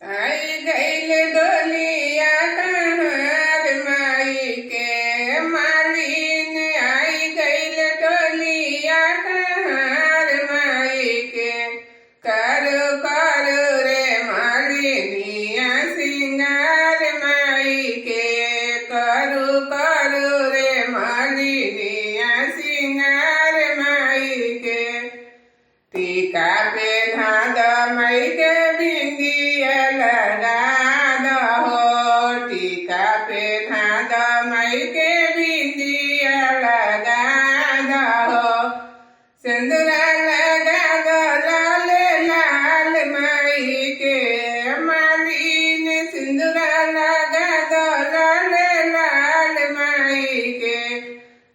आई गईल डोलिया कहार माई के मालिन। आई गईल डोलिया कहार माई के। करू करू रे मालिनिया सिंगार माई के। करू करू रे मालिनिया सिंगार माई के। टीका पे धाद माई के बिंदिया लगा दहो। टीका पे धाद माई के बिंदिया लगा दहो। सिंदूरा लगा दो लाल लाल माई के मालिन। सिंदूरा लगा दो लाल लाल माई के।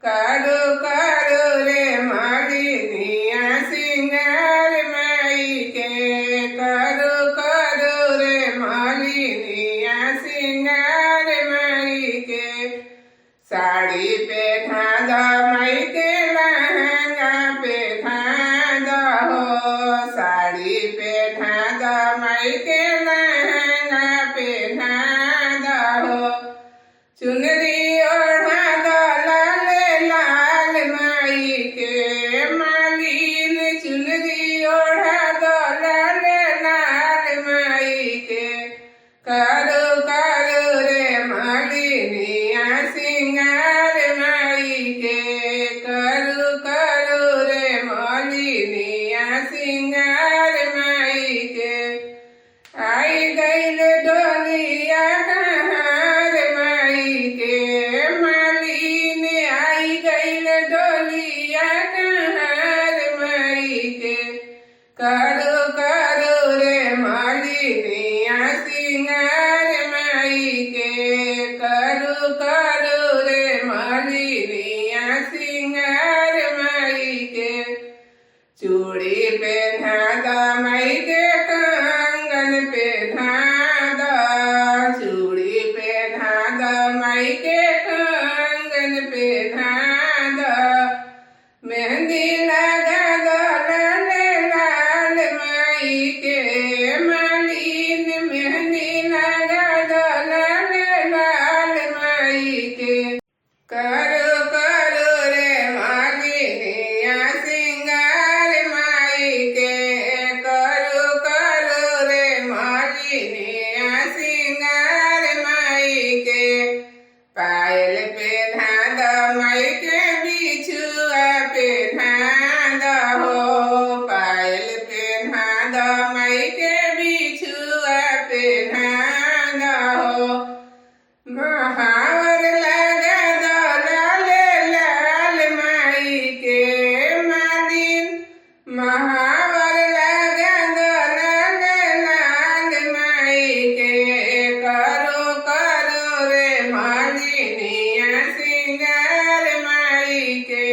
करू करू रे मालिनिया सिंगार माई के। करू करू रे मालिनिया सिंगार माई के। साड़ी पे धाद माई के लहंगा पे धाद हो। साड़ी पे धाद माई के लहंगा पे धाद हो। चुनरी ओढ़ा दो लाल लाल माई के मालिन। चुनरी ओढ़ा दो लाल लाल माई के। करू करू रे मालिनिया सिंगार माई के। करू करू रे मालिनिया सिंगार माई के। आई गईल डोलिया कहार माई के मालिन। आई गईल डोलिया कहार माई के। करू करू रे मालिनिया सिंगार माई के। करू करू रे मालिनिया सिंगार माई के। चूड़ी पे धाद माई के कंगन पे धाद। चूड़ी पे धाद माई के कंगन पे धाद। मेहंदी लगा दो लाल लाल माई के मालिन। मेहंदी लगा दो लाल लाल माई के। करू करू रे मालिनिया सिंगार माई के। करू करू रे मालिनिया सिंगार माई के। पायल पे धाद माई के बिछुआ पे धाद हो। पायल पे धाद माई के बिछुआ पे धाद हो। महावर लगा दो लाल लाल माई के मालिन। महावर लगा दो लाल लाल माई के। करू करू रे मालिनिया सिंगार माई के।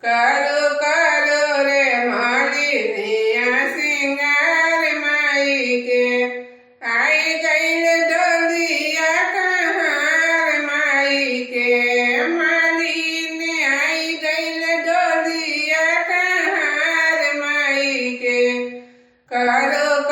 करू करू रे मालिनिया सिंगार माई के। आई गईल डोलिया कहार माई के मालिन। आई गईल डोलिया कहार माई के। करू